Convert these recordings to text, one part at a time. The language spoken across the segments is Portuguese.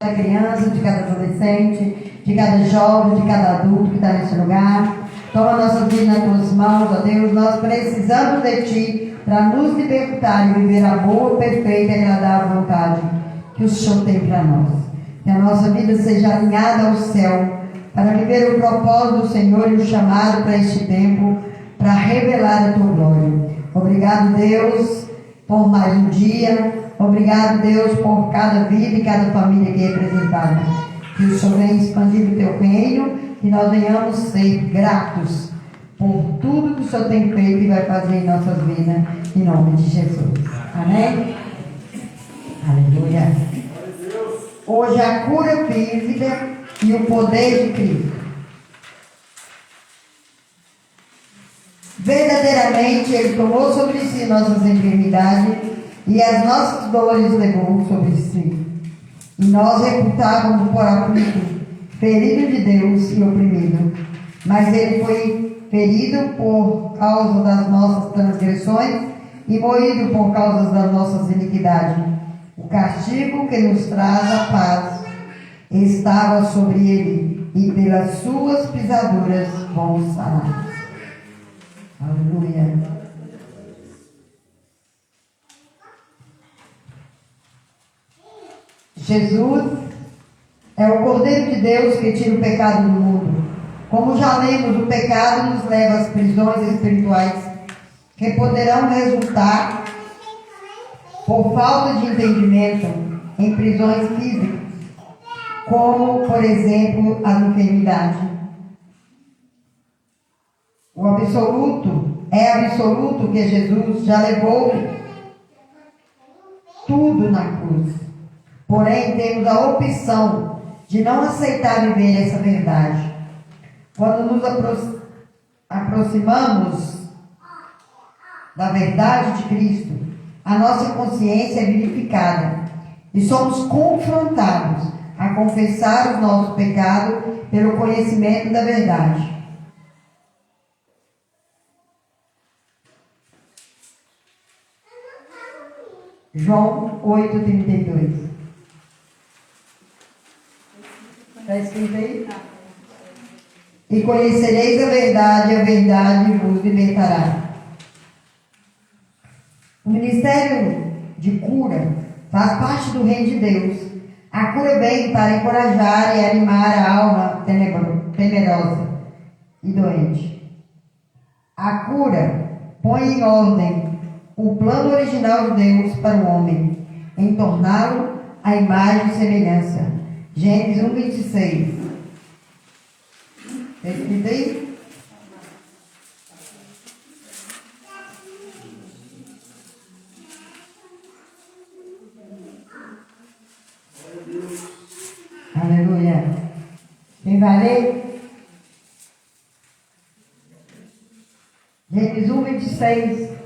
cada criança, de cada adolescente, de cada jovem, de cada adulto que está nesse lugar. Toma nossas vidas nas tuas mãos, ó Deus. Nós precisamos de Ti para nos libertar e viver a boa, perfeita e agradável vontade que o Senhor tem para nós. Que a nossa vida seja alinhada ao céu para viver o propósito do Senhor e o chamado para este tempo, para revelar a Tua glória. Obrigado, Deus, por mais um dia. Obrigado, Deus, por cada vida e cada família aqui representada. Que o Senhor venha expandir o Teu reino, que nós venhamos ser gratos por tudo que o Senhor tem feito e vai fazer em nossas vidas, em nome de Jesus. Amém? Aleluia. Hoje a cura física e o poder de Cristo. Verdadeiramente Ele tomou sobre si nossas enfermidades e as nossas dores levou sobre si. E nós reputávamos por aflito, ferido de Deus e oprimido. Mas Ele foi ferido por causa das nossas transgressões e moído por causa das nossas iniquidades. O castigo que nos traz a paz estava sobre Ele, e pelas suas pisaduras fomos sarados. Aleluia. Jesus é o Cordeiro de Deus que tira o pecado do mundo. Como já lemos, o pecado nos leva às prisões espirituais, que poderão resultar, por falta de entendimento, em prisões físicas, como, por exemplo, a enfermidade. O absoluto é absoluto que Jesus já levou tudo na cruz. Porém, temos a opção de não aceitar viver essa verdade. Quando nos aproximamos da verdade de Cristo, a nossa consciência é vivificada e somos confrontados a confessar o nosso pecado pelo conhecimento da verdade. João 8:32. Está escrito aí? E conhecereis a verdade vos libertará. O ministério de cura faz parte do reino de Deus. A cura vem para encorajar e animar a alma temerosa e doente. A cura põe em ordem o plano original de Deus para o homem, em torná-lo a imagem e semelhança. Gênesis 1:26. Está escrito aí? Aleluia. Quem vai ler? Gênesis 1:26.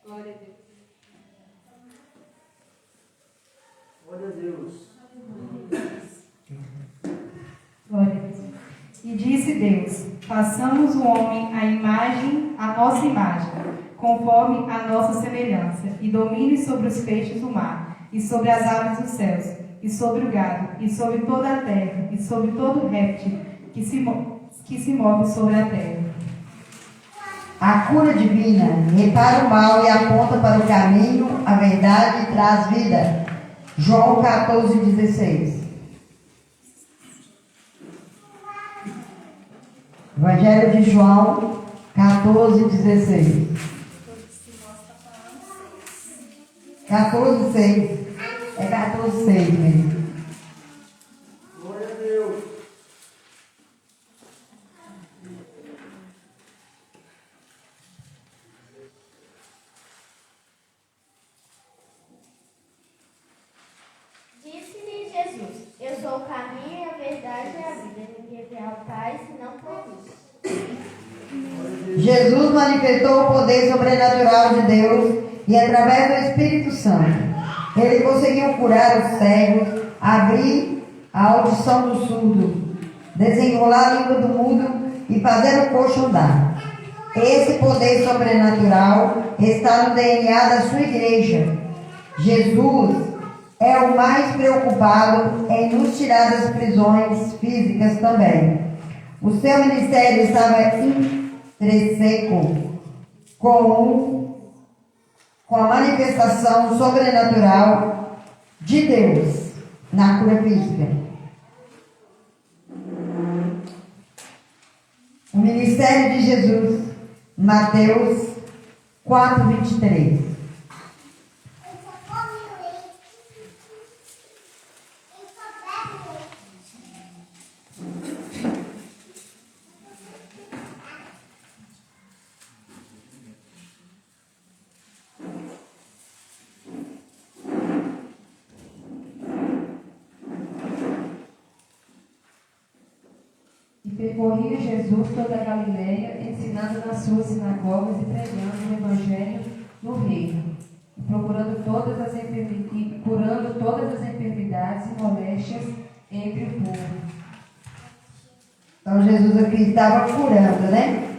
Glória a Deus. Glória a Deus. Glória a Deus. E disse Deus: façamos o homem a nossa imagem, conforme a nossa semelhança, e domine sobre os peixes do mar, e sobre as aves dos céus, e sobre o gado, e sobre toda a terra, e sobre todo réptil que se move sobre a terra. A cura divina repara o mal e aponta para o caminho, a verdade e traz vida. João 14:16. Evangelho de João 14:16. 14:6. É 14:6 mesmo. Glória a Deus. Disse-lhe Jesus: eu sou o caminho, a verdade e a vida. Ninguém vem ao Pai senão por mim. Jesus manifestou o poder sobrenatural de Deus e através do Espírito Santo. Ele conseguiu curar os cegos, abrir a audição do surdo, desenrolar a língua do mudo e fazer o coxo andar. Esse poder sobrenatural está no DNA da sua igreja. Jesus é o mais preocupado em nos tirar das prisões físicas também. O seu ministério estava intrínseco com a manifestação sobrenatural de Deus na cura física. O ministério de Jesus, Mateus 4:23. Percorria Jesus toda a Galileia, ensinando nas suas sinagogas e pregando o Evangelho no reino, e curando todas as enfermidades e moléstias entre o povo. Então Jesus aqui estava curando, né?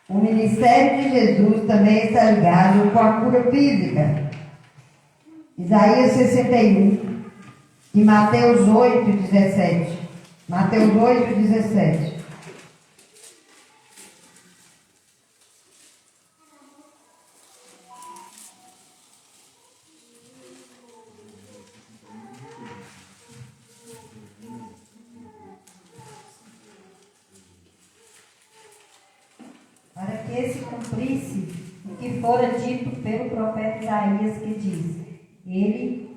O ministério de Jesus também está ligado com a cura física. Isaías 61 e Mateus 8:17. Mateus 8:17. Para que se cumprisse o que fora dito pelo profeta Isaías, que diz: Ele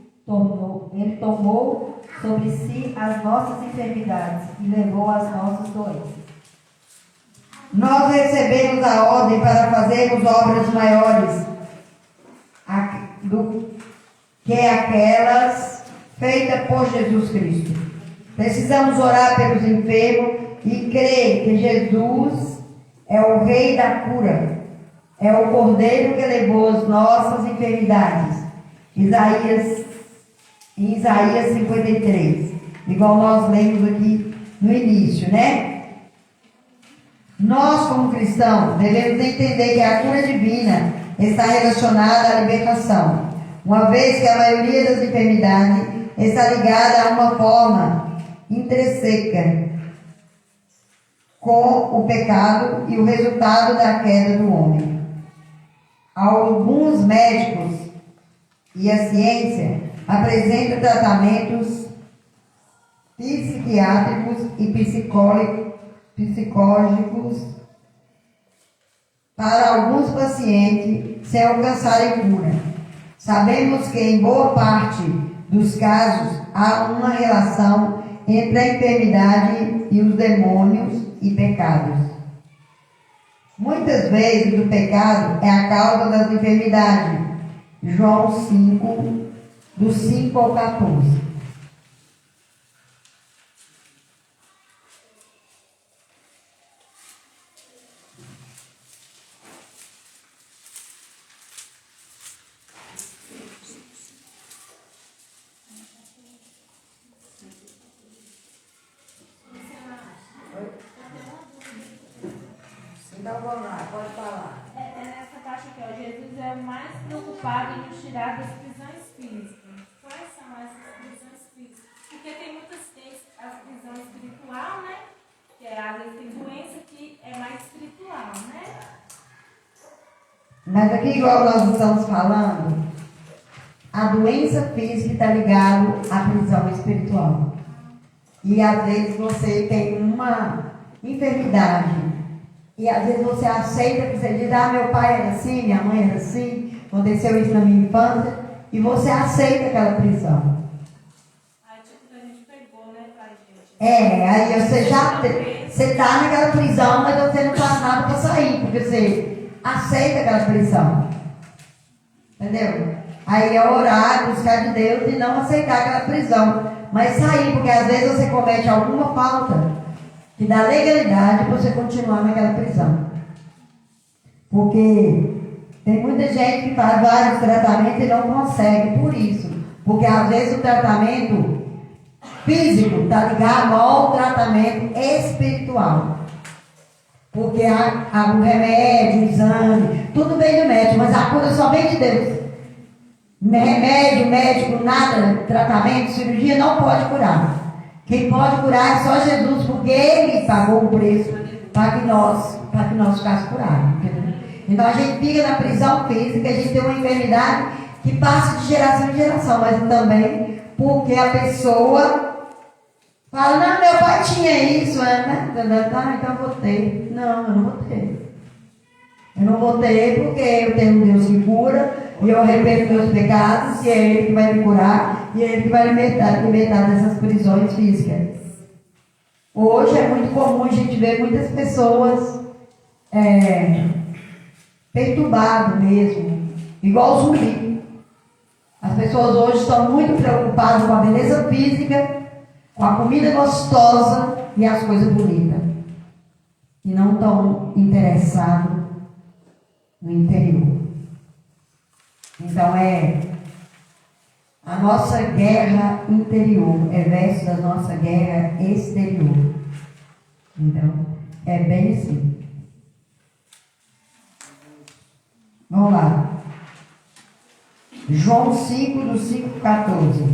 tomou sobre si as nossas enfermidades e levou as nossas doenças. Nós recebemos a ordem para fazermos obras maiores do que aquelas feitas por Jesus Cristo. Precisamos orar pelos enfermos e crer que Jesus é o Rei da cura, é o Cordeiro que levou as nossas enfermidades. Em Isaías 53, igual nós lemos aqui no início, né? Nós, como cristãos, devemos entender que a cura divina está relacionada à libertação, uma vez que a maioria das enfermidades está ligada a uma forma intrínseca com o pecado e o resultado da queda do homem. Alguns médicos e a ciência apresentam tratamentos psiquiátricos e psicológicos para alguns pacientes sem alcançarem cura. Sabemos que em boa parte dos casos há uma relação entre a enfermidade e os demônios e pecados. Muitas vezes o pecado é a causa das enfermidades. João 5, do 5 ao 14. Então vamos lá, pode falar. É nessa parte aqui, ó. Jesus é o mais preocupado em nos tirar das prisões físicas. Quais são essas prisões físicas? Porque tem muitas vezes a prisão espiritual, né? Que é, às vezes tem doença que é mais espiritual, né? Mas aqui, igual nós estamos falando, a doença física está ligada à prisão espiritual. E às vezes você tem uma enfermidade. E às vezes você aceita que você diz: meu pai era assim, minha mãe era assim, aconteceu isso na minha infância, e você aceita aquela prisão. Aí tipo que a gente pegou, né, pra gente. Aí você está naquela prisão, mas você não faz nada para sair, porque você aceita aquela prisão. Entendeu? Aí é orar, buscar de Deus e não aceitar aquela prisão, mas sair, porque às vezes você comete alguma falta que dá legalidade para você continuar naquela prisão. Porque tem muita gente que faz vários tratamentos e não consegue por isso. Porque às vezes o tratamento físico está ligado ao tratamento espiritual. Porque o remédio, o exame, tudo vem do médico, mas a cura só vem de Deus. Remédio, médico, nada, tratamento, cirurgia não pode curar. Quem pode curar é só Jesus, porque Ele pagou o preço para que nós ficássemos curados. Entendeu? Então a gente fica na prisão física, a gente tem uma enfermidade que passa de geração em geração, mas também porque a pessoa fala, não, meu pai tinha isso, né? Então eu vou ter. Não, eu não vou ter. Eu não vou ter porque eu tenho um Deus que cura, e eu arrependo meus pecados, e é Ele que vai me curar, e é Ele que vai me libertar dessas prisões físicas. Hoje é muito comum a gente ver muitas pessoas perturbadas mesmo, igual zumbi. As pessoas hoje estão muito preocupadas com a beleza física, com a comida gostosa e as coisas bonitas. E não estão interessados no interior. Então a nossa guerra interior é versus da nossa guerra exterior. Então, é bem assim. Vamos lá. João 5, do 5, 14.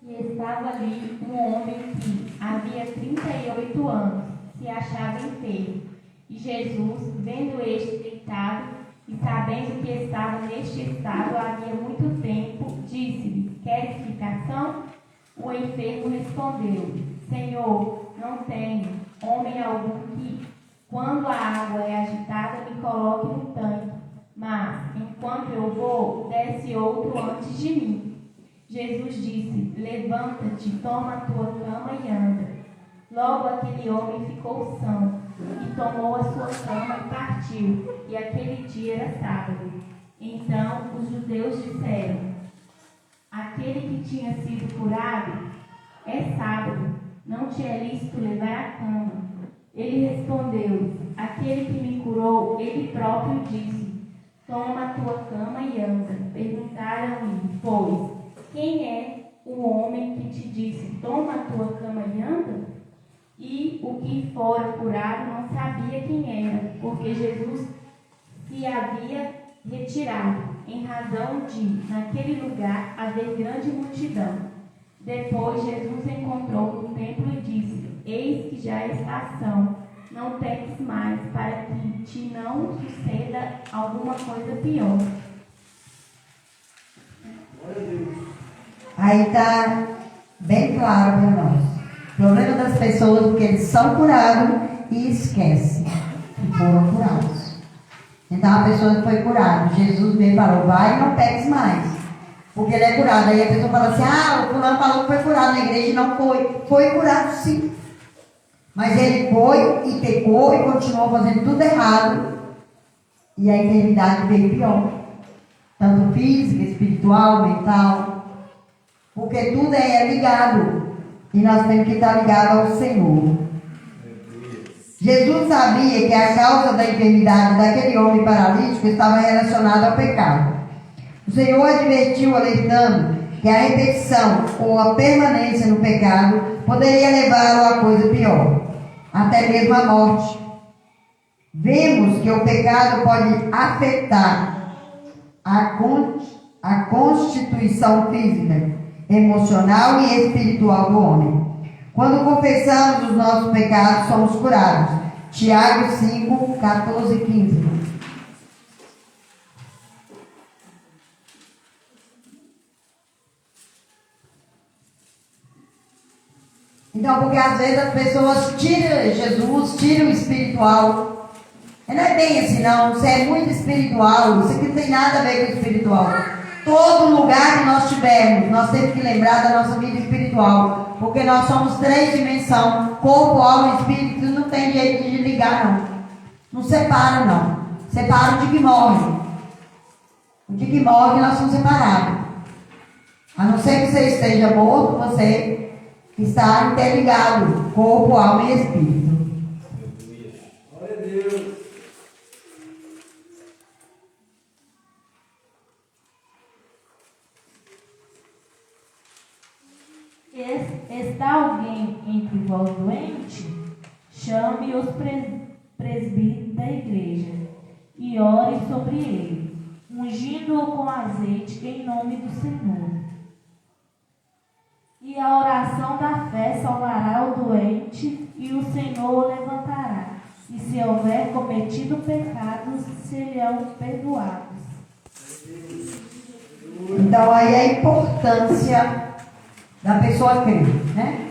E estava ali um homem que havia 38 anos, se achava enfermo. E Jesus, vendo este deitado e sabendo que estava neste estado havia muito tempo, disse-lhe: Queres ficar são? O enfermo respondeu: Senhor, não tenho homem algum que, quando a água é agitada, me coloque no tanque. Mas, enquanto eu vou, desce outro antes de mim. Jesus disse: Levanta-te, toma a tua cama e anda. Logo aquele homem ficou são, e tomou a sua cama e partiu, e aquele dia era sábado. Então os judeus disseram: Aquele que tinha sido curado, é sábado, não te é lícito levar a cama. Ele respondeu: Aquele que me curou, ele próprio disse: Toma a tua cama e anda. Perguntaram-lhe, pois, quem é o homem que te disse: Toma a tua cama e anda? E o que fora curado não sabia quem era, porque Jesus se havia retirado, em razão de, naquele lugar, haver grande multidão. Depois Jesus encontrou no templo e disse: Eis que já é estação, não peques mais, para que te não suceda alguma coisa pior. Aí está bem claro para nós. O problema das pessoas é que eles são curados e esquecem que foram curados. Então a pessoa foi curada, Jesus mesmo falou: vai e não peques mais, porque ele é curado. Aí a pessoa fala assim: o fulano falou que foi curado na igreja e não foi. Foi curado sim, mas ele foi e pecou e continuou fazendo tudo errado, e a enfermidade veio pior, tanto física, espiritual, mental, porque tudo é ligado. E nós temos que estar ligados ao Senhor. Jesus sabia que a causa da enfermidade daquele homem paralítico estava relacionada ao pecado. O Senhor advertiu, alertando que a repetição ou a permanência no pecado poderia levá-lo a coisa pior, até mesmo a morte. Vemos que o pecado pode afetar a constituição física, emocional e espiritual do homem. Quando confessamos os nossos pecados, somos curados. Tiago 5, 14 e 15. Então, porque às vezes as pessoas tiram Jesus, tiram o espiritual. Não é bem assim, não. Você é muito espiritual. Isso aqui não tem nada a ver com o espiritual. Todo lugar que nós tivermos, nós temos que lembrar da nossa vida espiritual, porque nós somos 3 dimensões, corpo, alma e espírito. Não tem jeito de ligar, não. Não separa, não. Separa o dia que morre. O dia que morre, nós somos separados. A não ser que você esteja morto, você que está interligado, corpo, alma e espírito. Glória a Deus. Está alguém entre vós doente? Chame os presbíteros da igreja e ore sobre ele, ungindo-o com azeite em nome do Senhor. E a oração da fé salvará o doente, e o Senhor o levantará. E se houver cometido pecados, serão perdoados. Então aí a importância da pessoa crer, né?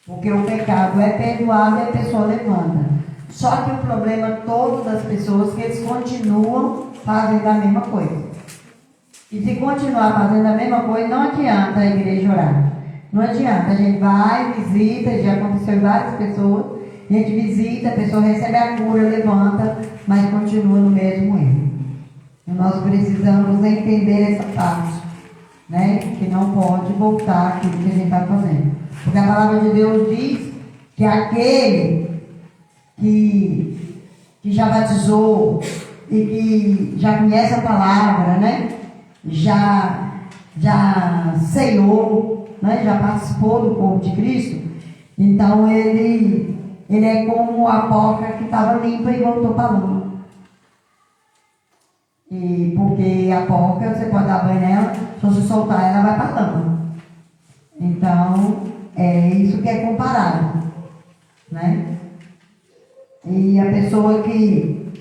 Porque o pecado é perdoado e a pessoa levanta. Só que o problema todo das pessoas é que eles continuam fazendo a mesma coisa. E se continuar fazendo a mesma coisa, não adianta a igreja orar. Não adianta, a gente vai, visita, já aconteceu várias pessoas, a gente visita, a pessoa recebe a cura, levanta, mas continua no mesmo erro. E nós precisamos entender essa parte, né? Que não pode voltar aquilo que a gente está fazendo. Porque a palavra de Deus diz que aquele que já batizou e que já conhece a palavra, né? Já ceiou, né? Já participou do corpo de Cristo, então ele é como a porca que estava limpa e voltou para a lama. E porque a porca, você pode dar banho nela, se você soltar ela vai para a lama. Então, é isso que é comparado, né? E a pessoa que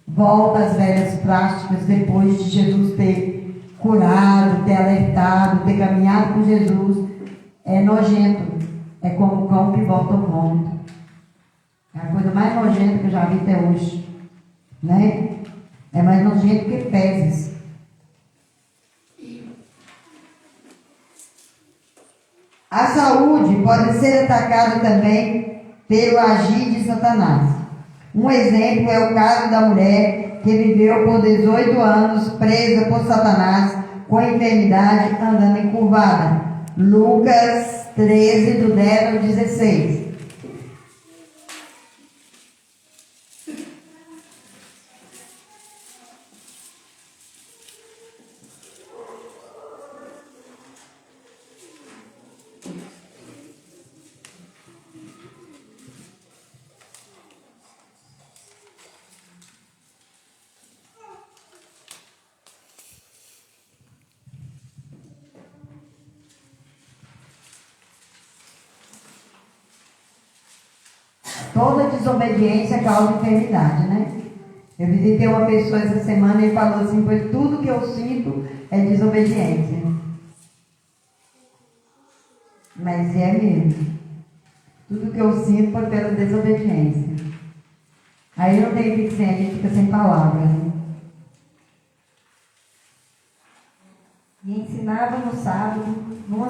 volta às velhas práticas depois de Jesus ter curado, ter alertado, ter caminhado com Jesus, é nojento. É como o cão que volta ao vômito. É a coisa mais nojenta que eu já vi até hoje, né? É mais nojento que fezes. A saúde pode ser atacada também pelo agir de Satanás. Um exemplo é o caso da mulher que viveu por 18 anos presa por Satanás com enfermidade andando encurvada. Lucas 13, do 10 ao 16. Toda desobediência causa enfermidade, né? Eu visitei uma pessoa essa semana e ele falou assim, pois tudo que eu sinto é desobediência. Mas é mesmo. Tudo que eu sinto foi pela desobediência. Aí não tem o que dizer, a gente fica sem palavras, né? E ensinava no sábado numa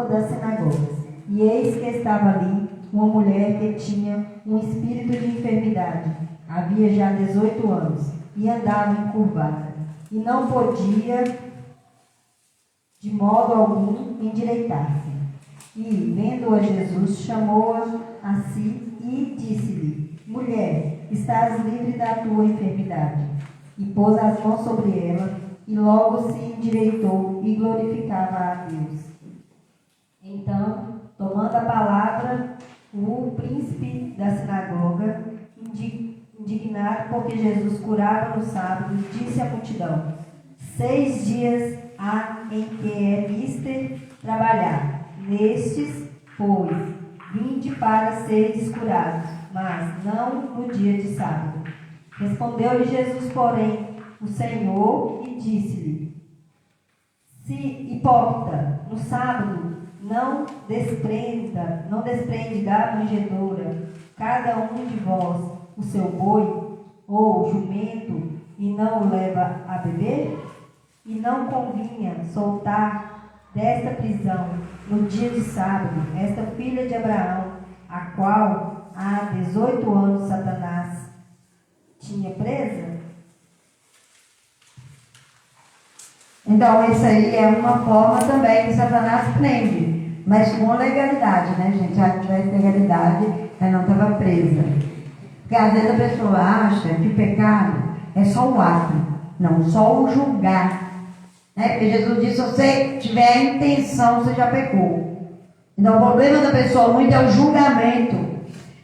das sinagogas. E eis que estava ali uma mulher que tinha um espírito de enfermidade. Havia já 18 anos e andava encurvada. E não podia, de modo algum, endireitar-se. E, vendo-a Jesus, chamou-a a si e disse-lhe: Mulher, estás livre da tua enfermidade. E pôs as mãos sobre ela, e logo se endireitou e glorificava a Deus. Então, tomando a palavra, o príncipe da sinagoga, indignado porque Jesus curava no sábado, disse à multidão: 6 dias há em que é mister trabalhar. Nestes, pois, vinde para seres curados, mas não no dia de sábado. Respondeu-lhe Jesus, porém, o Senhor, e disse-lhe: Se hipócrita, no sábado não desprende da manjedoura cada um de vós o seu boi ou jumento e não o leva a beber? E não convinha soltar desta prisão no dia de sábado esta filha de Abraão, a qual há 18 anos Satanás tinha presa? Então, isso aí é uma forma também que Satanás prende. mas com legalidade, né, gente? Se ela tivesse legalidade, ela não estava presa. Porque às vezes a pessoa acha que o pecado é só o ato, não, só o julgar. Né? Porque Jesus disse, se você tiver a intenção, você já pecou. Então o problema da pessoa muito é o julgamento.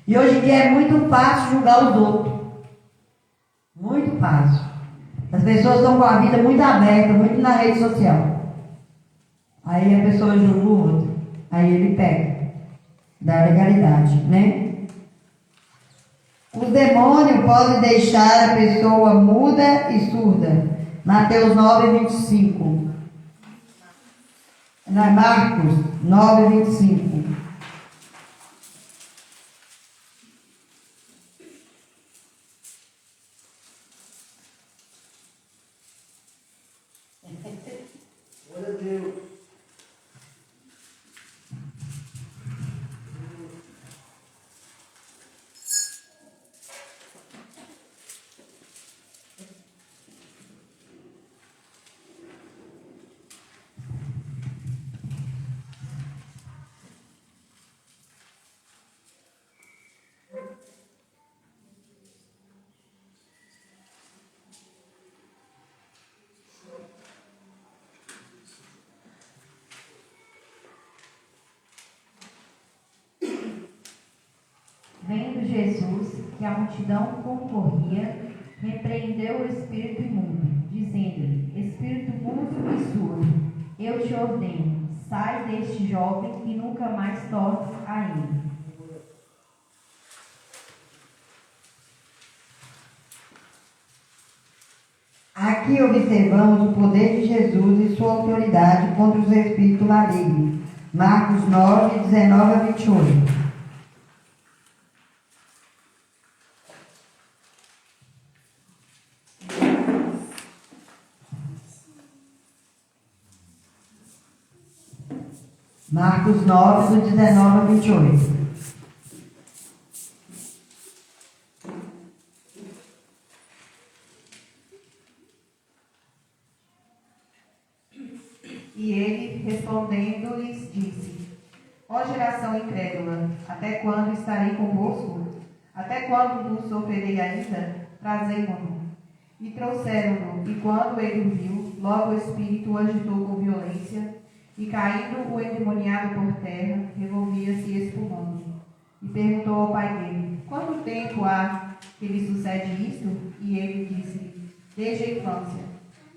E hoje em dia é muito fácil julgar os outros. Muito fácil. As pessoas estão com a vida muito aberta, muito na rede social. Aí a pessoa julga o outro. Aí ele pega. Da legalidade, né? Os demônios podem deixar a pessoa muda e surda. Mateus 9:25. Marcos 9:25. Glória a Deus. Vendo Jesus que a multidão concorria, repreendeu o espírito imundo, dizendo-lhe: Espírito mudo e surdo, eu te ordeno, sai deste jovem e nunca mais torne a ele. Aqui observamos o poder de Jesus e sua autoridade contra os espíritos malignos. Marcos 9:19-28. Marcos 9, do 19 a 28. E ele, respondendo-lhes, disse: Ó geração incrédula, até quando estarei convosco? Até quando vos sofrerei ainda? Trazei-mo-no. E trouxeram-no, e quando ele o viu, logo o espírito o agitou com violência, e caindo o endemoniado por terra, revolvia-se espumando. E perguntou ao pai dele: Quanto tempo há que lhe sucede isto? E ele disse: Desde a infância.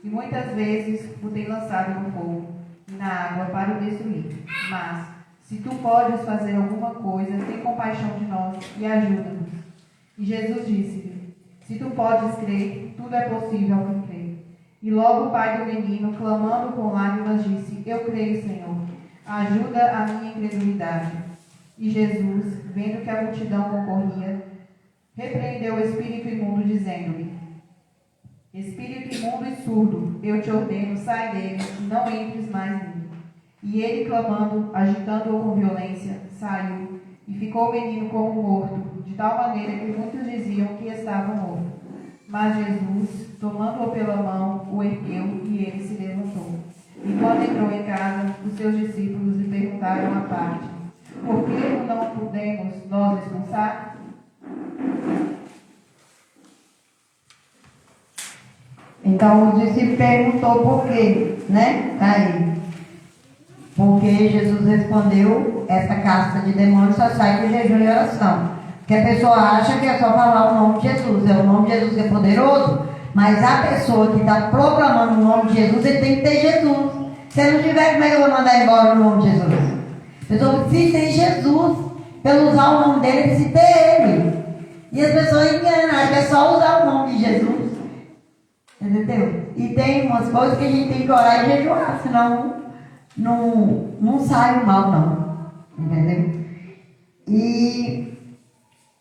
E muitas vezes o tem lançado no fogo e na água para o destruir. Mas, se tu podes fazer alguma coisa, tem compaixão de nós e ajuda-nos. E Jesus disse-lhe: Se tu podes crer, tudo é possível ao que crê. E logo o pai do menino, clamando com lágrimas, disse: Eu creio, Senhor, ajuda a minha incredulidade. E Jesus, vendo que a multidão concorria, repreendeu o espírito imundo, dizendo-lhe: Espírito imundo e surdo, eu te ordeno, sai dele, e não entres mais nele. E ele, clamando, agitando-o com violência, saiu, e ficou o menino como morto, de tal maneira que muitos diziam que estava morto. Mas Jesus, tomando-o pela mão, o ergueu, e ele se levantou. E quando entrou em casa, os seus discípulos lhe perguntaram à parte: Por que o não pudemos nós expulsar? Então os discípulos perguntou por quê, né? Tá aí. Porque Jesus respondeu: essa casta de demônios só sai com jejum e oração. Porque a pessoa acha que é só falar o nome de Jesus. É o nome de Jesus que é poderoso, mas a pessoa que está proclamando o nome de Jesus, ele tem que ter Jesus. Se não tiver, como é que eu vou mandar embora o nome de Jesus? A pessoa precisa ter Jesus. Pelo usar o nome dele, precisa ter ele. E as pessoas enganam, acham que é só usar o nome de Jesus. Entendeu? E tem umas coisas que a gente tem que orar e jejuar, senão não sai o mal, não. Entendeu? E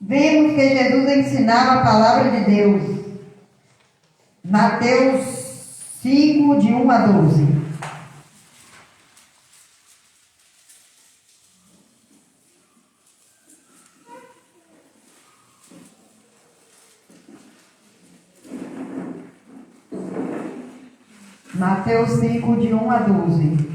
vemos que Jesus ensinava a palavra de Deus. Mateus 5, de 1 a 12. Mateus 5, de 1 a 12.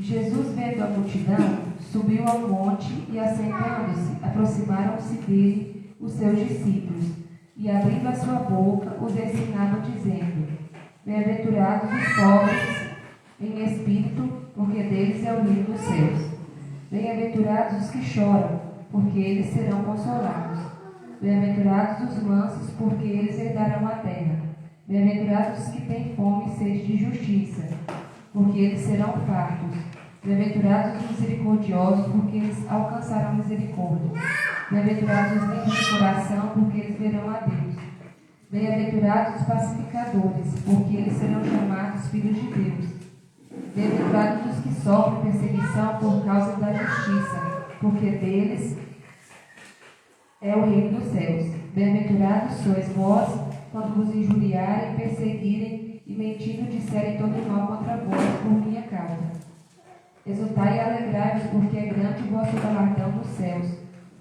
Jesus, vendo a multidão, subiu ao monte e, assentando-se, aproximaram-se dele os seus discípulos, e, abrindo a sua boca, os ensinava, dizendo: Bem-aventurados os pobres em espírito, porque deles é o reino dos céus. Bem-aventurados os que choram, porque eles serão consolados. Bem-aventurados os mansos, porque eles herdarão a terra. Bem-aventurados os que têm fome e sede de justiça, porque eles serão fartos. Bem-aventurados os misericordiosos, porque eles alcançarão misericórdia. Bem-aventurados os limpos de coração, porque eles verão a Deus. Bem-aventurados os pacificadores, porque eles serão chamados filhos de Deus. Bem-aventurados os que sofrem perseguição por causa da justiça, porque deles é o reino dos céus. Bem-aventurados sois vós, quando vos injuriarem, perseguirem e mentindo disserem todo mal contra vós por minha causa. Exultai e alegrai-vos, porque é grande o vosso galardão nos céus,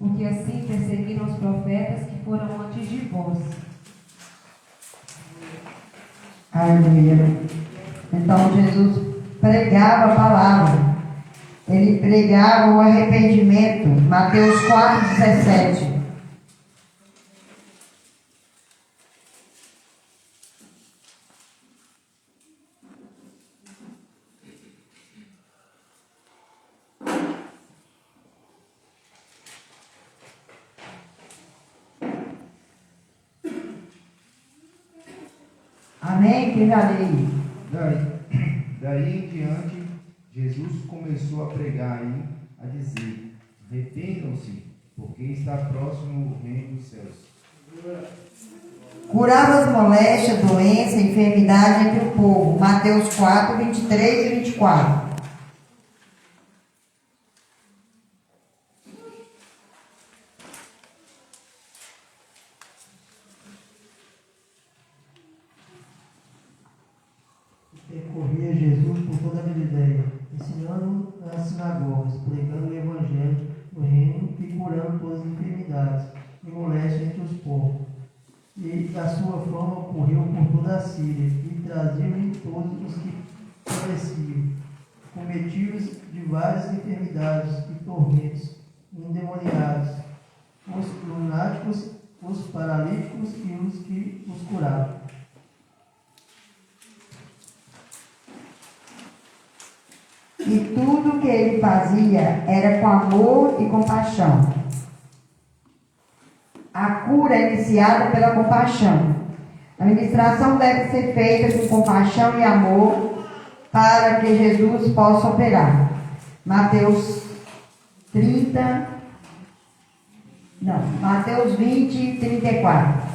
porque assim perseguiram os profetas que foram antes de vós. Aleluia. Então Jesus pregava a palavra. Ele pregava o arrependimento. Mateus 4,17. Amém? Quem já leu? Daí em diante, Jesus começou a pregar e a dizer: Arrependam-se, porque está próximo o reino dos céus. Curava as moléstias, doença, enfermidade entre o povo. Mateus 4, 23 e 24. Percorria Jesus por toda a Galileia, ensinando nas sinagogas, pregando o evangelho do reino e curando todas as enfermidades e moléstias entre os povos. E a sua fama correu por toda a Síria, e traziam-lhe todos os que padeciam, cometidos de várias enfermidades e tormentos, endemoniados, os lunáticos, os paralíticos e os que os curavam. E tudo que ele fazia era com amor e compaixão. A cura é iniciada pela compaixão. A ministração deve ser feita com compaixão e amor para que Jesus possa operar. Mateus 20, 34.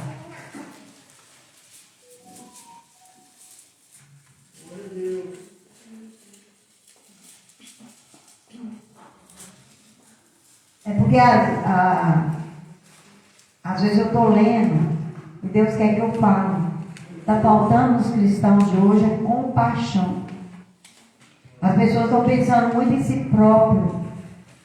É porque às vezes eu estou lendo e Deus quer que eu fale. Está faltando nos cristãos de hoje é compaixão. As pessoas estão pensando muito em si próprio.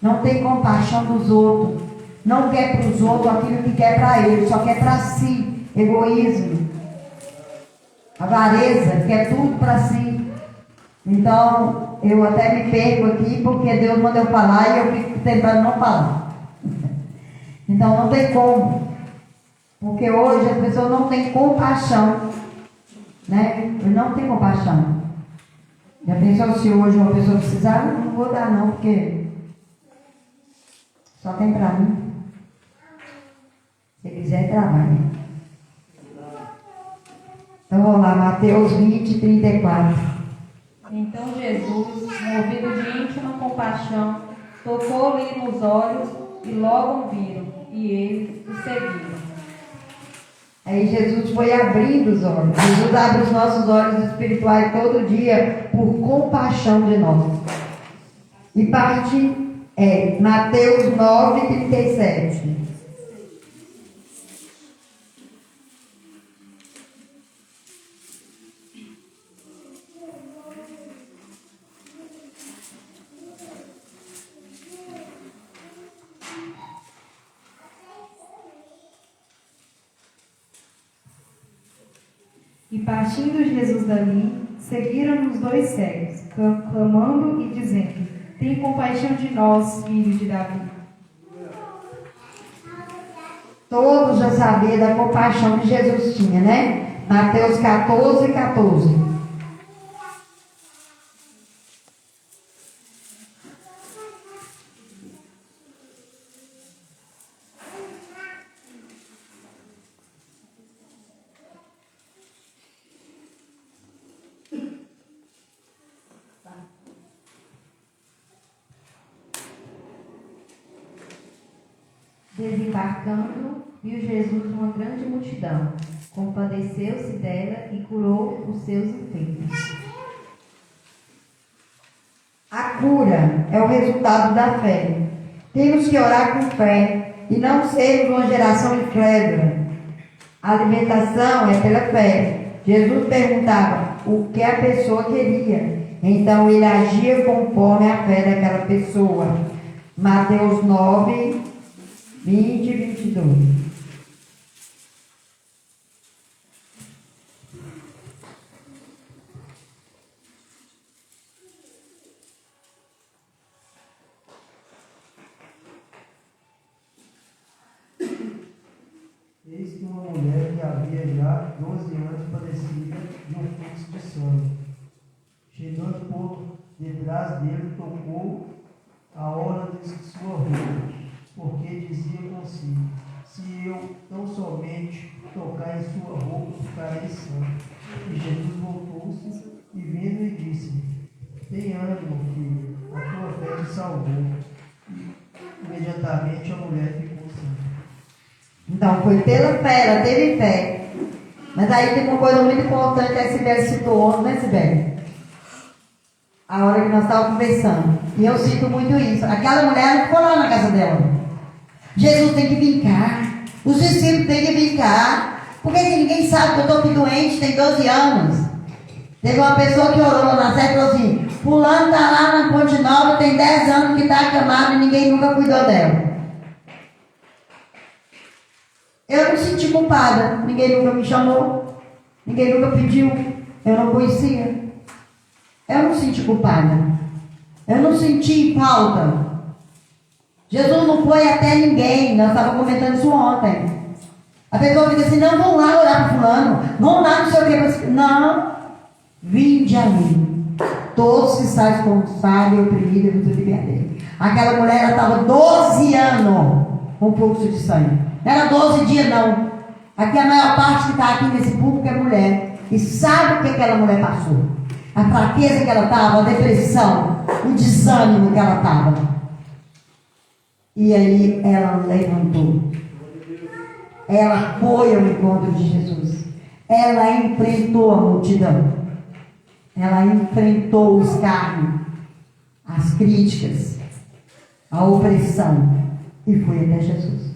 Não tem compaixão dos outros. Não quer para os outros aquilo que quer para eles. Só quer para si. Egoísmo. Avareza. Quer tudo para si. Então, eu até me perco aqui porque Deus manda eu falar e eu fico tentando não falar. Então, não tem como. Porque hoje as pessoas não têm compaixão. Né? Não tem compaixão. Já pensou se hoje uma pessoa precisar? Não vou dar não, porque só tem para mim. Se quiser, trabalha. Então, vamos lá, Mateus 20, 34. Então Jesus, movido de íntima compaixão, tocou-lhe nos olhos e logo o viram, e eles o seguiram. Aí Jesus foi abrindo os olhos. Jesus abre os nossos olhos espirituais todo dia por compaixão de nós. E parte Mateus 9, 37. E partindo Jesus dali, seguiram-nos 2 cegos, clamando e dizendo: tem compaixão de nós, filhos de Davi. Todos já sabiam da compaixão que Jesus tinha, né? Mateus 14, 14. Desembarcando, viu Jesus uma grande multidão, compadeceu-se dela e curou os seus enfermos. A cura é o resultado da fé. Temos que orar com fé e não sermos uma geração incrédula. A alimentação é pela fé. Jesus perguntava o que a pessoa queria. Então ele agia conforme a fé daquela pessoa. Mateus 9, 20 e 22. Eis que uma mulher que havia já 12 anos padecida de um fluxo de sangue, chegando por detrás dele, tocou a orla de sua roupa, porque dizia consigo: se eu tão somente tocar em sua roupa, ficarei sã. E Jesus voltou-se e vendo lhe disse: tem ânimo, filho, a tua fé te salvou. E imediatamente a mulher ficou sã. Então, foi pela fé, ela teve fé. Mas aí tem uma coisa muito importante que a Sibeli citou, né, Sibeli? A hora que nós estávamos conversando. E eu sinto muito isso. Aquela mulher não ficou lá na casa dela. Jesus tem que vir cá. Os discípulos têm que vir cá. Por que ninguém sabe que eu estou aqui doente, tem 12 anos? Teve uma pessoa que orou lá na sede e falou assim: fulano está lá na Ponte Nova, tem 10 anos que está acamado e ninguém nunca cuidou dela. Eu não me senti culpada, ninguém nunca me chamou, ninguém nunca pediu, eu não conhecia. Eu não senti culpada, eu não senti falta. Jesus não foi até ninguém, nós estávamos comentando isso ontem. A pessoa fica assim: não, vão lá orar para fulano, vão lá não sei o que. Não, vinde a mim, todos que estáis cansados e oprimidos, eu vos libertarei. Aquela mulher, ela estava 12 anos com fluxo de sangue. Não era 12 dias, não. Aqui a maior parte que está aqui nesse público é mulher. E sabe o que aquela mulher passou? A fraqueza que ela estava, a depressão, o desânimo que ela estava. E aí ela levantou. Ela foi ao encontro de Jesus. Ela enfrentou a multidão. Ela enfrentou o escárnio, as críticas, a opressão. E foi até Jesus.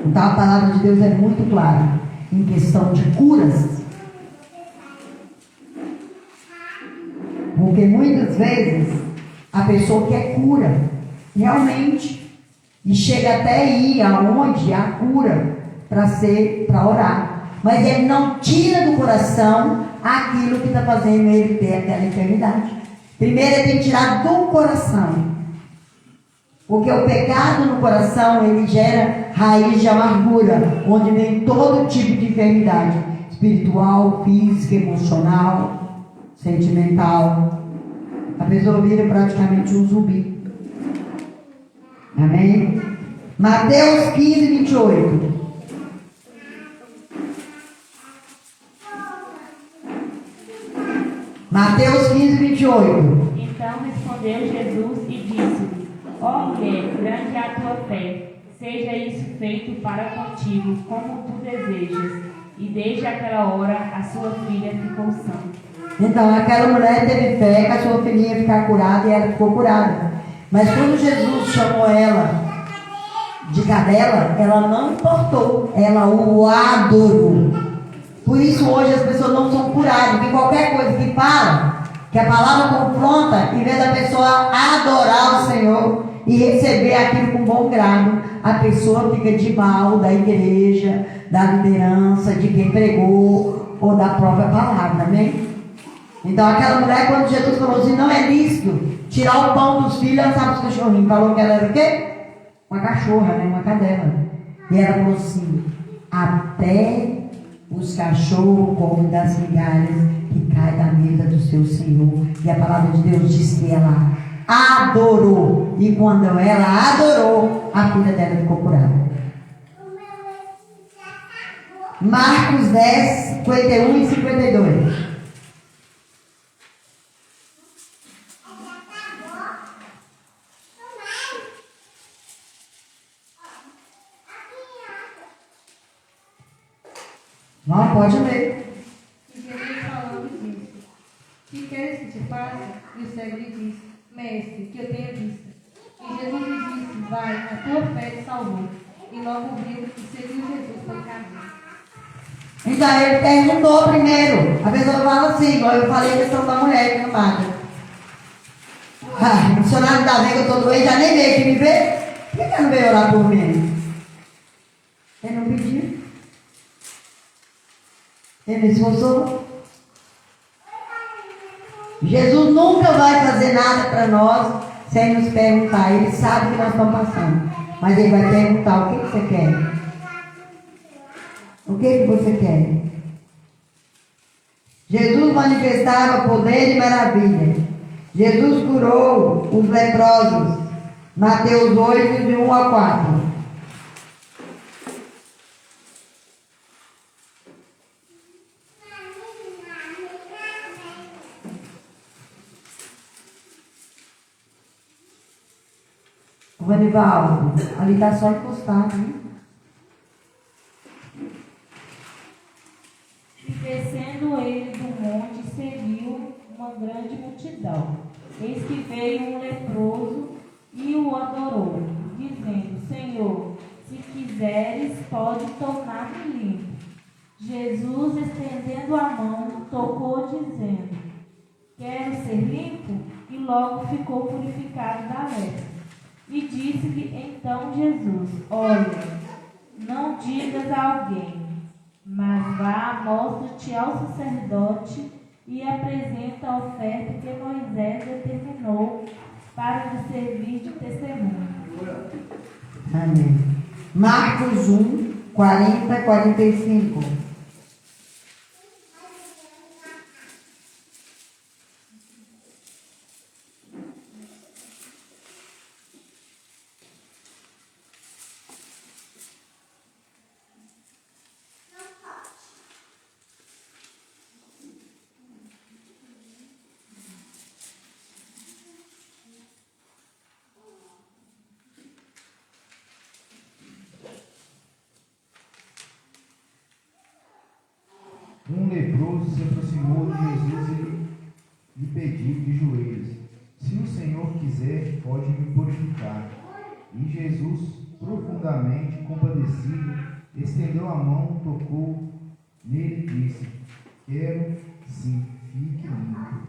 Então a palavra de Deus é muito clara em questão de curas. Porque muitas vezes a pessoa quer cura, realmente, e chega até ir aonde há cura para orar. Mas ele não tira do coração aquilo que está fazendo ele ter aquela enfermidade. Primeiro ele tem que tirar do coração. Porque o pecado no coração, ele gera raiz de amargura, onde vem todo tipo de enfermidade, espiritual, física, emocional, sentimental. A pessoa vira praticamente um zumbi. Amém? Mateus 15, 28. Mateus 15, 28. Então respondeu Jesus e disse-lhe: ó mulher, grande é a tua fé, seja isso feito para contigo, como tu desejas. E desde aquela hora a sua filha ficou sã. Então aquela mulher teve fé que a sua filhinha ia ficar curada e ela ficou curada. Mas quando Jesus chamou ela de cadela, ela não importou, ela o adorou. Por isso hoje as pessoas não são curadas, porque qualquer coisa que fala, que a palavra confronta, em vez da pessoa adorar o Senhor e receber aquilo com bom grado, a pessoa fica de mal da igreja, da liderança, de quem pregou ou da própria palavra, amém? Então aquela mulher, quando Jesus falou assim, não é lícito tirar o pão dos filhos, ela estava os cachorrinhos. Falou que ela era o quê? Uma cachorra, né? Uma cadela. E ela falou assim, até os cachorros comem das migalhas que caem da mesa do seu Senhor. E a palavra de Deus diz que ela adorou. E quando ela adorou, a filha dela ficou curada. Marcos 10, 51 e 52. Não, pode ler. E Jesus falando disse: Que queres que te faça? E o cego lhe disse: Mestre, que eu tenha vista. E Jesus lhe disse: Vai, a tua fé te salvou. E logo viu e seguiu Jesus pelo caminho. Então ele perguntou primeiro. A pessoa fala assim, igual eu falei a questão da mulher que não mata. O funcionário da vez que eu estou doente, já nem veio aqui me ver. Por que ele não veio orar por mim? Ele não pediu. Ele esforçou. Jesus nunca vai fazer nada para nós sem nos perguntar. Ele sabe o que nós estamos passando. Mas ele vai perguntar: o que você quer? O que você quer? Jesus manifestava poder e maravilha. Jesus curou os leprosos. Mateus 8, de 1 a 4. O Vanivaldo, ali está só encostado, hein? E descendo ele do monte, seguiu uma grande multidão. Eis que veio um leproso e o adorou, dizendo: Senhor, se quiseres, pode tornar-me limpo. Jesus, estendendo a mão, tocou, dizendo: Quero ser limpo, e logo ficou purificado da lepra. E disse-lhe então Jesus: Olha, não digas a alguém, mas vá, mostra-te ao sacerdote e apresenta a oferta que Moisés determinou para lhe servir de testemunho. Amém. Marcos 1, 40 a 45. Um leproso se aproximou de Jesus e lhe pediu de joelhos: Se o Senhor quiser, pode me purificar. E Jesus, profundamente compadecido, estendeu a mão, tocou nele e disse: Quero sim, fique limpo.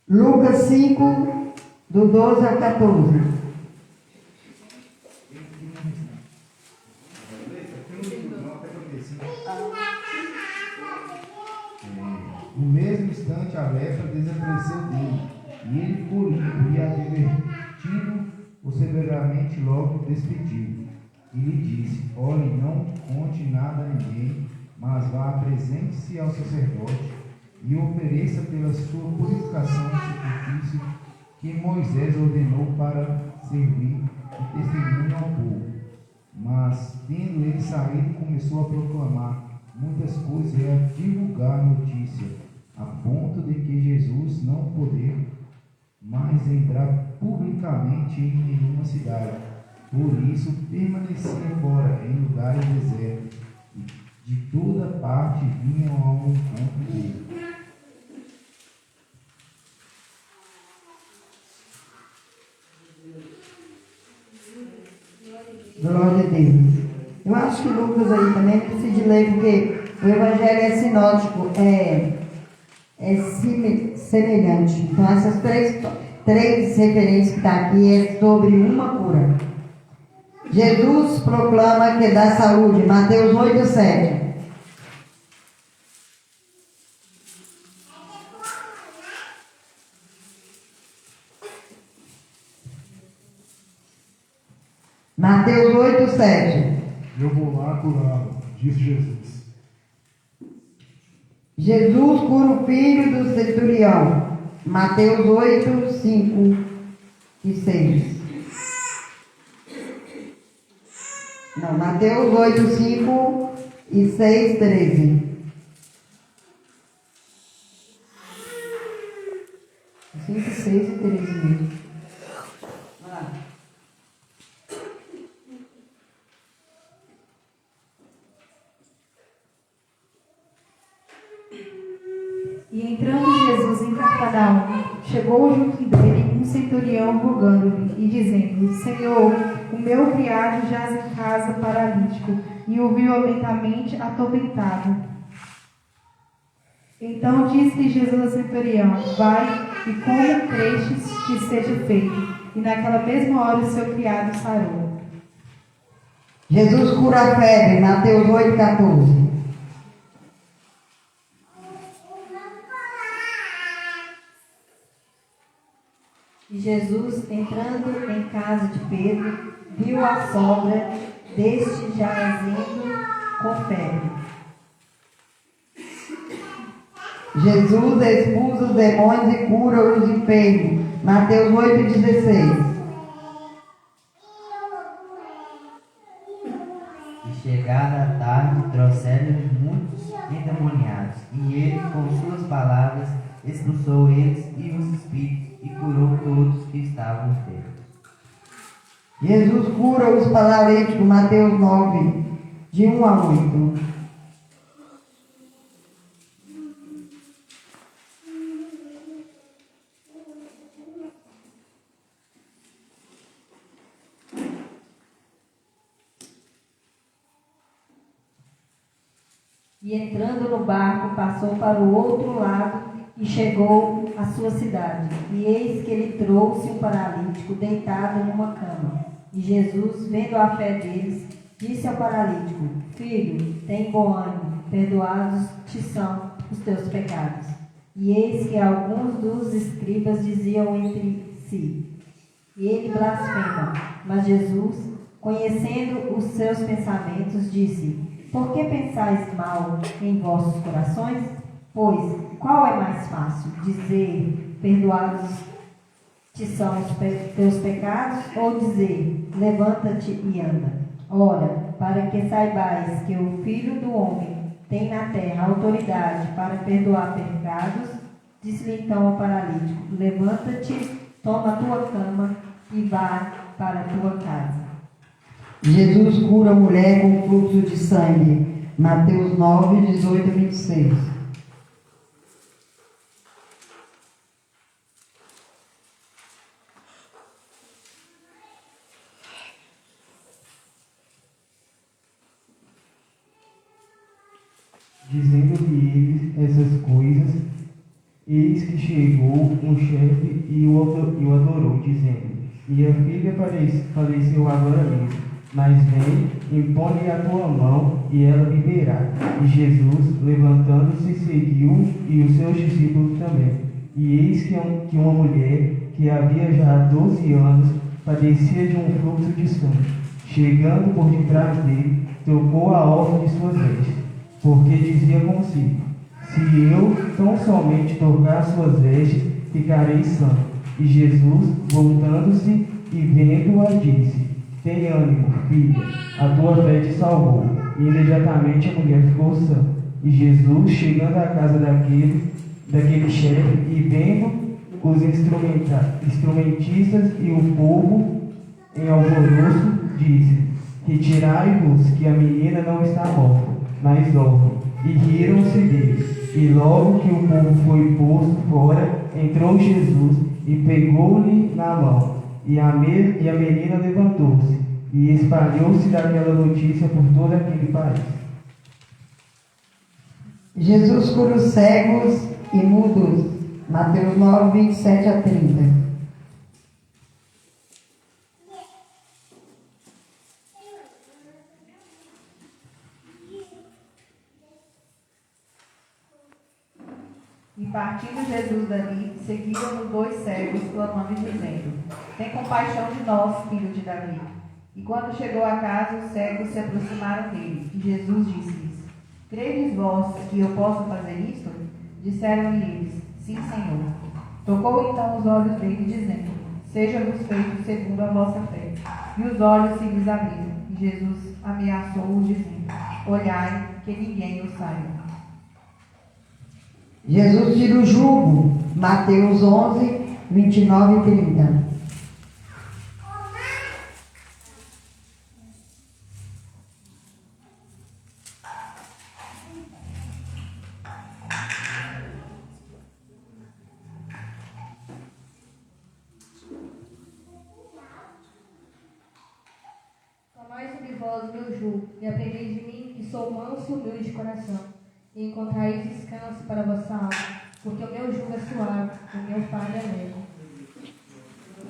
Lucas 5, do 12 ao 14. No mesmo instante, a lepra desapareceu dele, e ele ficou limpo, e advertindo-o severamente, logo despediu. E lhe disse: Olhe, não conte nada a ninguém, mas vá, apresente-se ao sacerdote e ofereça pela sua purificação o sacrifício que Moisés ordenou para servir de testemunho ao povo. Mas, tendo ele saído, começou a proclamar muitas coisas e a divulgar a notícia, a ponto de que Jesus não poder mais entrar publicamente em nenhuma cidade. Por isso, permanecia fora, em lugares desertos, e de toda parte vinham ao encontro dele. Glória a Deus. Eu acho que Lucas aí também precisa de ler, porque o Evangelho é sinótico, semelhante. Então, essas três referências que está aqui é sobre uma cura. Jesus proclama que dá saúde, Mateus 8, 7. Mateus 8, 7. Eu vou lá curá-lo, disse Jesus. Jesus cura o filho do centurião. Mateus 8, 5 e 6. Não, Mateus 8, 5 e 6, 13. 5, 6 e 13 mesmo. Vai lá. E entrando Jesus em Cafarnaum, chegou junto dele um centurião rogando-lhe e dizendo: Senhor, o meu criado jaz em casa paralítico e o violentamente atormentado. Então disse Jesus ao centurião: Vai e como crestes que seja feito. E naquela mesma hora o seu criado sarou. Jesus cura a febre. Mateus 8, 14. E Jesus, entrando em casa de Pedro, viu a sogra deste jazendo com febre. Jesus expulsa os demônios e cura os enfermos. Mateus 8, 16. E chegada a tarde, trouxeram-lhe muitos endemoniados, e ele, com suas palavras, expulsou eles e os espíritos, e curou todos que estavam enfermos. Jesus cura os paralíticos. Mateus 9, de 1 a 8. E entrando no barco, passou para o outro lado e chegou à sua cidade. E eis que ele trouxe um paralítico deitado numa cama. E Jesus, vendo a fé deles, disse ao paralítico: Filho, tem bom ânimo, perdoados te são os teus pecados. E eis que alguns dos escribas diziam entre si: Ele blasfema. Mas Jesus, conhecendo os seus pensamentos, disse: Por que pensais mal em vossos corações? Pois, qual é mais fácil? Dizer, perdoados te são os teus pecados? Ou dizer, levanta-te e anda? Ora, para que saibais que o Filho do Homem tem na terra autoridade para perdoar pecados, disse-lhe então ao paralítico: Levanta-te, toma a tua cama e vá para a tua casa. Jesus cura a mulher com fluxo de sangue. Mateus 9, 18 a 26. Dizendo-lhe eles essas coisas, eis que chegou um chefe e o adorou, dizendo: Minha filha faleceu agora mesmo, mas vem, impõe-lhe a tua mão e ela viverá. E Jesus, levantando-se, seguiu, e os seus discípulos também. E eis que uma mulher, que havia já 12 anos, padecia de um fluxo de sangue, chegando por detrás dele, tocou a orla de suas vestes, porque dizia consigo: Se eu tão somente tocar as suas vestes, ficarei sã. E Jesus, voltando-se e vendo-a, disse: Tem ânimo, filha, a tua fé te salvou. E imediatamente a mulher ficou sã. E Jesus, chegando à casa daquele chefe, e vendo os instrumentistas e o povo em alvoroço, disse: Retirai-vos, que a menina não está morta, mas dorme. E riram-se dele. E logo que o povo foi posto fora, entrou Jesus e pegou-lhe na mão. E a menina levantou-se, e espalhou-se daquela notícia por todo aquele país. Jesus cura os cegos e mudos. Mateus 9, 27 a 30. E partindo Jesus dali, seguiram-no 2 cegos, clamando e dizendo: Tem compaixão de nós, filho de Davi. E quando chegou a casa, os cegos se aproximaram dele. E Jesus disse-lhes: Credes vós que eu posso fazer isto? Disseram-lhe eles: Sim, Senhor. Tocou então os olhos dele, dizendo: Seja-vos feito segundo a vossa fé. E os olhos se lhes abriram. E Jesus ameaçou-os, dizendo: Olhai, que ninguém o saiba. Jesus tira o jugo. Mateus 11, 29 e 30. Tomai sobre vós o meu jugo, e aprendei de mim, que sou manso e humilde de coração, e encontrareis descanso para a vossa alma, porque o meu jugo é suave, o meu fardo é leve.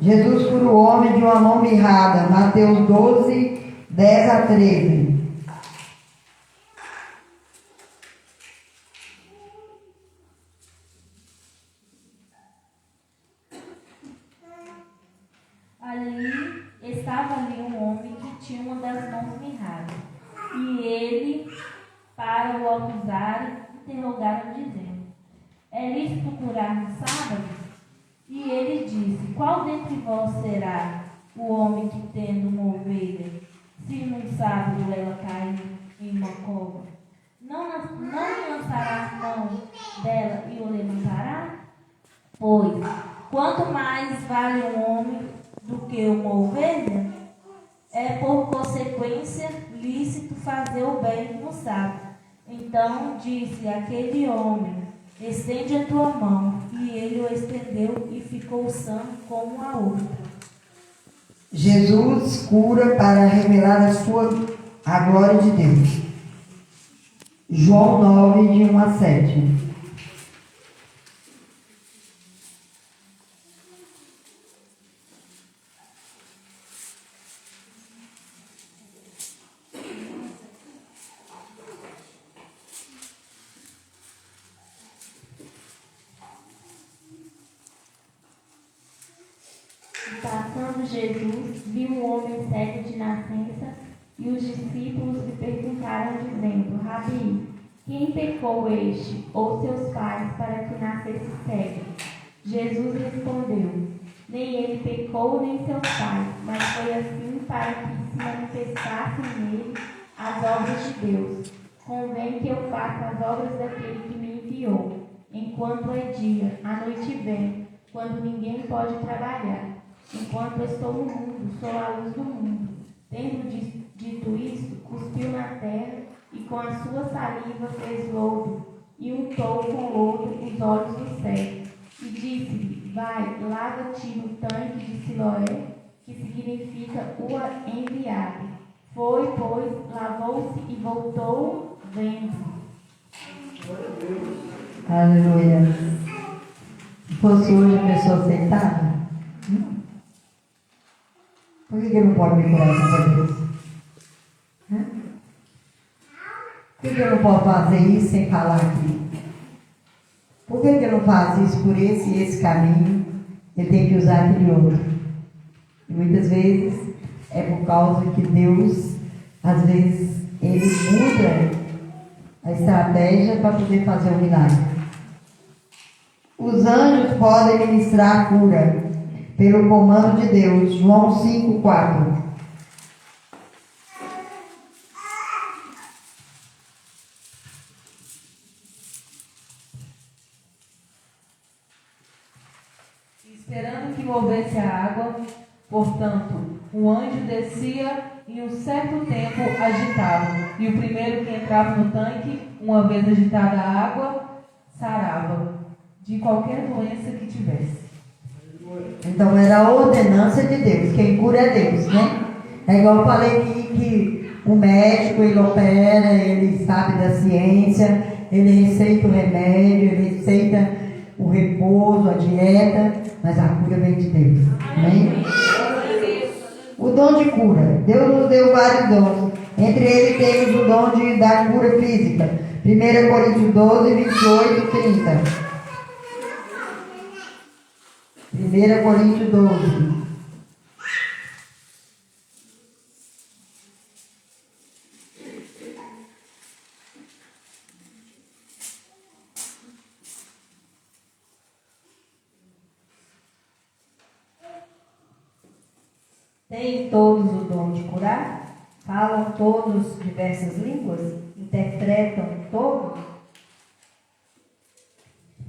Jesus cura o homem de uma mão mirrada. Mateus 12, 10 a 13. Estava ali um homem que tinha uma das mãos mirradas. E ele, para o acusarem, interrogaram, dizendo: É lícito curar no sábado? E ele disse: Qual dentre vós será o homem que, tendo uma ovelha, se num sábado ela cair em uma cova, não lançará a mão dela e o levantará? Pois, quanto mais vale um homem do que uma ovelha? É por consequência lícito fazer o bem no sábado. Então disse aquele homem: Estende a tua mão. E ele o estendeu e ficou sã como a outra. Jesus cura para revelar a glória de Deus. João 9, de 1 a 7. Passando Jesus, viu um homem cego de nascença, e os discípulos lhe perguntaram, dizendo: Rabi, quem pecou este ou seus pais para que nascesse cego? Jesus respondeu: Nem ele pecou, nem seus pais, mas foi assim para que se manifestassem nele as obras de Deus. Convém que eu faça as obras daquele que me enviou, enquanto é dia, a noite vem, quando ninguém pode trabalhar. Enquanto estou no mundo, sou a luz do mundo. Tendo dito isto, cuspiu na terra e com a sua saliva fez lodo e untou com lodo os olhos do cego. E disse-lhe: Vai, lava-te no tanque de Siloé, que significa o enviado. Foi, pois, lavou-se e voltou vendo. Aleluia. Se fosse hoje a pessoa aceitada, por que eu não posso me curar essa vez? Por que eu não posso fazer isso sem falar aqui? Por que eu não faço isso por esse e esse caminho? Eu tenho que usar aquele outro. E muitas vezes é por causa que Deus, às vezes, Ele muda a estratégia para poder fazer o milagre. Os anjos podem ministrar a cura pelo comando de Deus. João 5, 4. Esperando que movesse a água, portanto, um anjo descia e um certo tempo agitava. E o primeiro que entrava no tanque, uma vez agitada a água, sarava de qualquer doença que tivesse. Então era a ordenança de Deus. Quem cura é Deus, né? É igual eu falei que o médico, ele opera, ele sabe da ciência, ele receita o remédio, ele receita o repouso, a dieta, mas a cura vem de Deus. Amém? O dom de cura. Deus nos deu vários dons. Entre eles temos o dom da cura física. 1 Coríntios 12, 28 e 30. 1 Coríntios 12. Têm todos o dom de curar? Falam todos diversas línguas? Interpretam todos?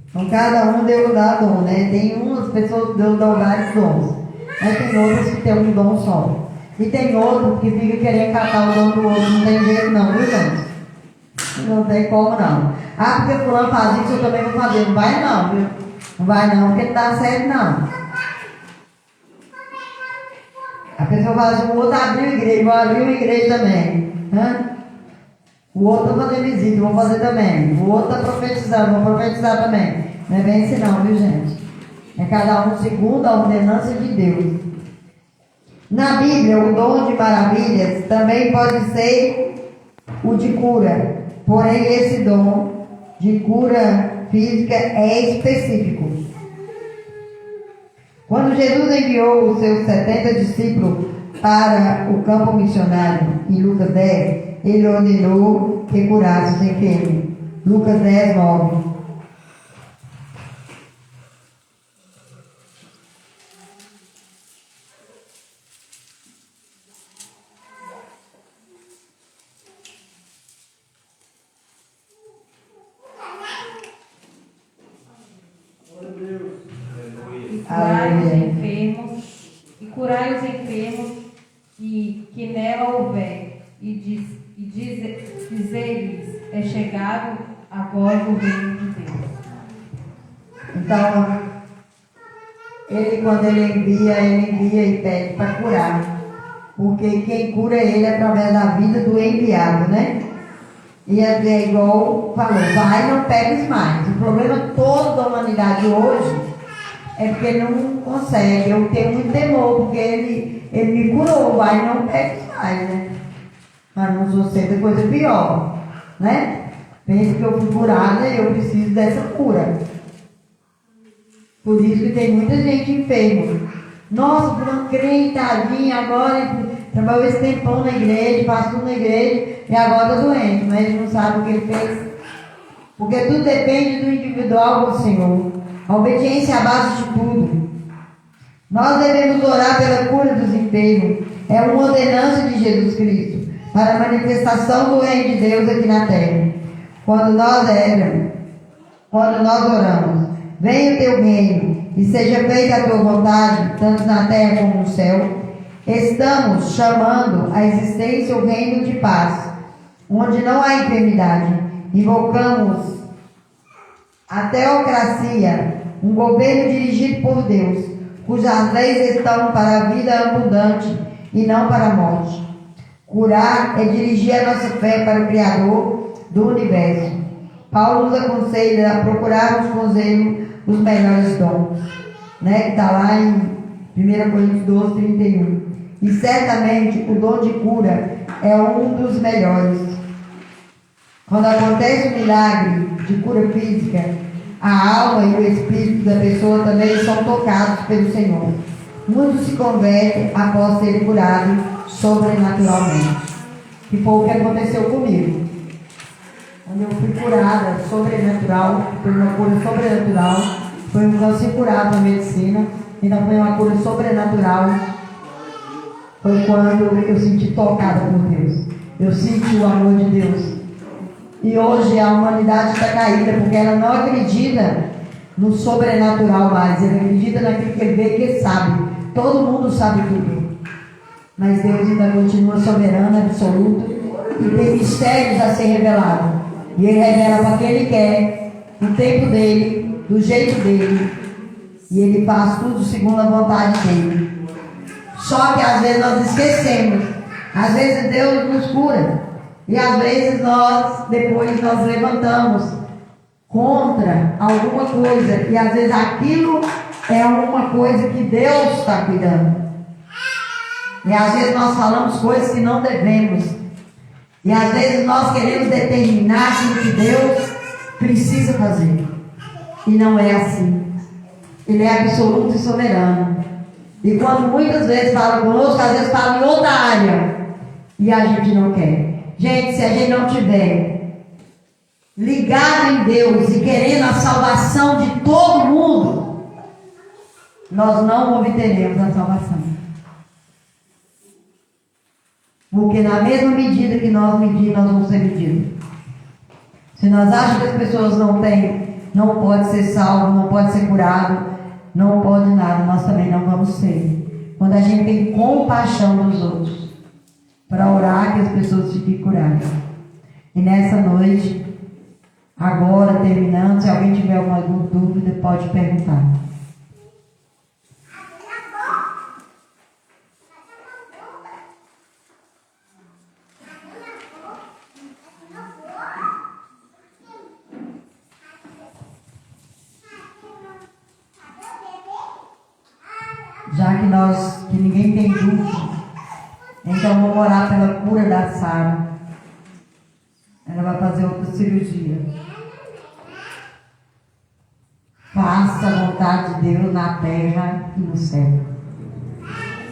Então, cada um Deus dá dom, né? Tem umas pessoas que Deus dá vários dons. Mas tem outras que tem um dom só. E tem outro que fica querendo catar o dom do outro. Não tem jeito não, viu, gente? Não tem como não. Ah, porque fulano faz isso, eu também vou fazer. Não vai não, viu? Não vai não, porque não dá certo não. A pessoa fala assim, o outro abriu a igreja, vou abrir uma igreja também. O outro está fazendo visita, vou fazer também. O outro está profetizando, vou profetizar também. Não é bem assim não, viu, gente? É cada um segundo a ordenança de Deus. Na Bíblia, o dom de maravilhas também pode ser o de cura. Porém, esse dom de cura física é específico. Quando Jesus enviou os seus 70 discípulos para o campo missionário, em Lucas 10, ele ordenou que curasse os enfermos. Lucas 10, 9. Curai os enfermos que nela houver, e dizer-lhes, é chegado agora o reino de Deus. Então, quando ele envia e pede para curar. Porque quem cura ele é através da vida do enviado, né? E é igual falou, vai, não pegues mais. O problema todo da humanidade hoje é porque não consegue. Eu tenho muito temor, porque ele me curou, vai, não pegues mais, né? Mas não suceda coisa pior, né? Penso que eu fui curada e eu preciso dessa cura. Por isso que tem muita gente enferma. Nossa, por um crente, tadinho, agora trabalhou esse tempão na igreja, passou na igreja e agora está doente, mas ele não sabe o que ele fez. Porque tudo depende do individual do Senhor. A obediência é a base de tudo. Nós devemos orar pela cura dos enfermos. É uma ordenança de Jesus Cristo para a manifestação do reino de Deus aqui na terra. Quando nós oramos, venha o teu reino e seja feita a tua vontade, tanto na terra como no céu, estamos chamando à existência o reino de paz, onde não há enfermidade. Invocamos a teocracia, um governo dirigido por Deus, cujas leis estão para a vida abundante e não para a morte. Curar é dirigir a nossa fé para o Criador do universo. Paulo nos aconselha a procurarmos com zelo os melhores dons, né? Que está lá em 1 Coríntios 12, 31. E certamente o dom de cura é um dos melhores. Quando acontece um milagre de cura física, a alma e o espírito da pessoa também são tocados pelo Senhor. Muitos se convertem após serem curados sobrenaturalmente. Que foi o que aconteceu comigo. Quando eu fui curada sobrenatural, foi uma cura sobrenatural, foi um câncer curado na medicina, então foi uma cura sobrenatural. Foi quando eu senti tocada por Deus. Eu senti o amor de Deus. E hoje a humanidade está caída porque ela não acredita no sobrenatural mais. Ela acredita naquilo que ele vê, que ele sabe. Todo mundo sabe tudo. Mas Deus ainda continua soberano, absoluto. E tem mistérios a ser revelados. E ele revela para quem ele quer, no tempo dele, do jeito dele. E ele faz tudo segundo a vontade dele. Só que às vezes nós esquecemos. Às vezes Deus nos cura. E às vezes depois nós levantamos contra alguma coisa. E às vezes aquilo é uma coisa que Deus está cuidando. E às vezes nós falamos coisas que não devemos. E às vezes nós queremos determinar aquilo que Deus precisa fazer. E não é assim. Ele é absoluto e soberano. E quando muitas vezes fala conosco, às vezes fala em outra área. E a gente não quer. Gente, se a gente não tiver ligado em Deus e querendo a salvação de todo mundo, nós não obteremos a salvação. Porque na mesma medida que nós medirmos, nós vamos ser medidos. Se nós achamos que as pessoas não podem ser salvas, não podem ser curadas, não pode nada, nós também não vamos ser. Quando a gente tem compaixão dos outros, para orar que as pessoas fiquem curadas. E nessa noite, agora terminando, se alguém tiver alguma dúvida, pode perguntar. Já que ninguém tem dúvida, então vamos orar pela cura da Sara. Ela vai fazer outra cirurgia. Faça a vontade de Deus na terra e no céu.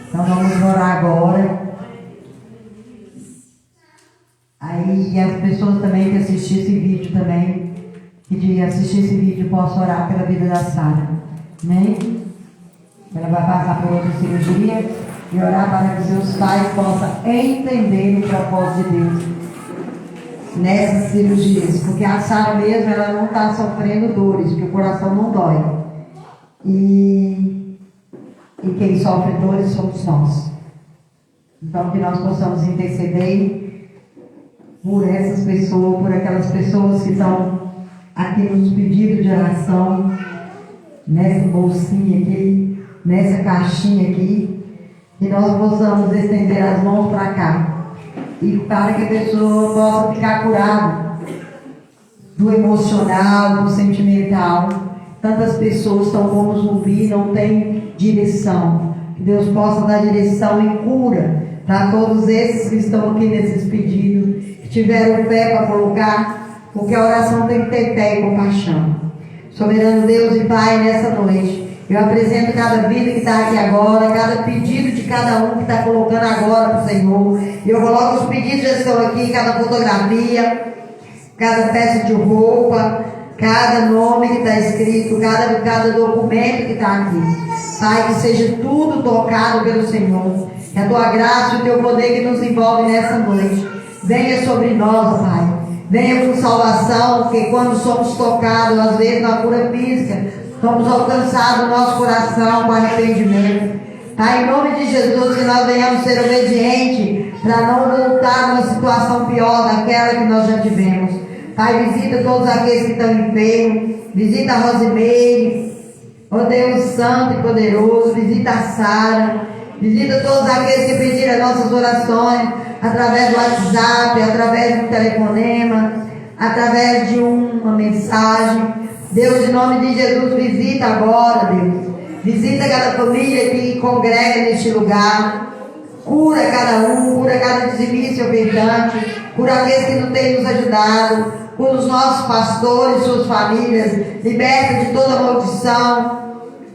Então vamos orar agora. Aí as pessoas também que assistir esse vídeo também, que assistir esse vídeo, possam orar pela vida da Sara. Amém? Ela vai passar por outra cirurgia e orar para que seus pais possam entender o propósito de Deus nessas cirurgias. Porque a Sara mesmo, ela não está sofrendo dores, porque o coração não dói. E quem sofre dores somos nós. Então que nós possamos interceder por essas pessoas, por aquelas pessoas que estão aqui nos pedidos de oração, nessa bolsinha aqui, nessa caixinha aqui, que nós possamos estender as mãos para cá e para que a pessoa possa ficar curada do emocional, do sentimental. Tantas pessoas estão como zumbi, não tem direção. Que Deus possa dar direção e cura para todos esses que estão aqui nesses pedidos, que tiveram fé para colocar, porque a oração tem que ter fé e compaixão. Soberano Deus e Pai, nessa noite, eu apresento cada vida que está aqui agora, cada pedido de cada um que está colocando agora para o Senhor. Eu coloco os pedidos que estão aqui, cada fotografia, cada peça de roupa, cada nome que está escrito, cada documento que está aqui. Pai, que seja tudo tocado pelo Senhor. Que a Tua graça e o Teu poder que nos envolve nessa noite venha sobre nós, Pai. Venha com salvação, porque quando somos tocados, às vezes na cura física, somos alcançados no nosso coração com arrependimento. Pai, em nome de Jesus, que nós venhamos ser obedientes para não voltar numa situação pior daquela que nós já tivemos. Pai, visita todos aqueles que estão enfermos, visita a Rosimeire, ó Deus Santo e Poderoso, visita a Sara, visita todos aqueles que pediram as nossas orações através do WhatsApp, através de um telefonema, através de uma mensagem. Deus, em nome de Jesus, visita agora, Deus. Visita cada família que congrega neste lugar. Cura cada um, cura cada dizimista e ofertante, cura aqueles que não têm nos ajudado, cura os nossos pastores, suas famílias, liberta de toda maldição,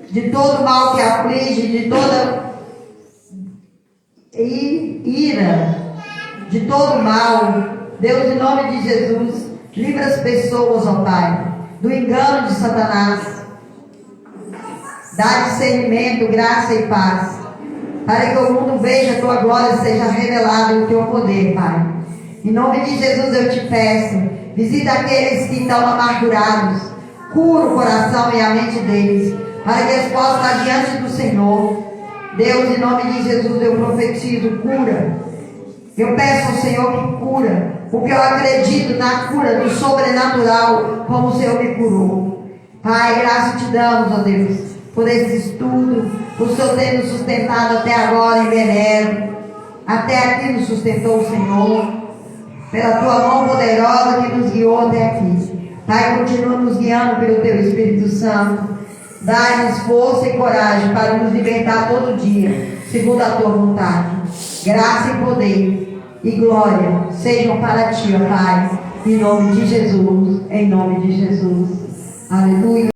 de todo mal que aflige, de toda ira, de todo mal. Deus, em nome de Jesus, livra as pessoas, ó Pai, do engano de Satanás. Dá discernimento, graça e paz, para que o mundo veja a Tua glória seja revelada em Teu poder, Pai. Em nome de Jesus eu te peço, visita aqueles que estão amargurados, cura o coração e a mente deles, para que eles possam estar diante do Senhor. Deus, em nome de Jesus eu profetizo cura. Eu peço ao Senhor que cura, porque eu acredito na cura do sobrenatural, como o Senhor me curou. Pai, graça te damos, ó Deus, por esse estudo, por o Senhor ter nos sustentado até agora em Venero. Até aqui nos sustentou o Senhor, pela Tua mão poderosa que nos guiou até aqui. Pai, continua nos guiando pelo Teu Espírito Santo. Dá-nos força e coragem para nos libertar todo dia, segundo a Tua vontade. Graça e poder e glória sejam para Ti, ó Pai, em nome de Jesus, em nome de Jesus. Aleluia.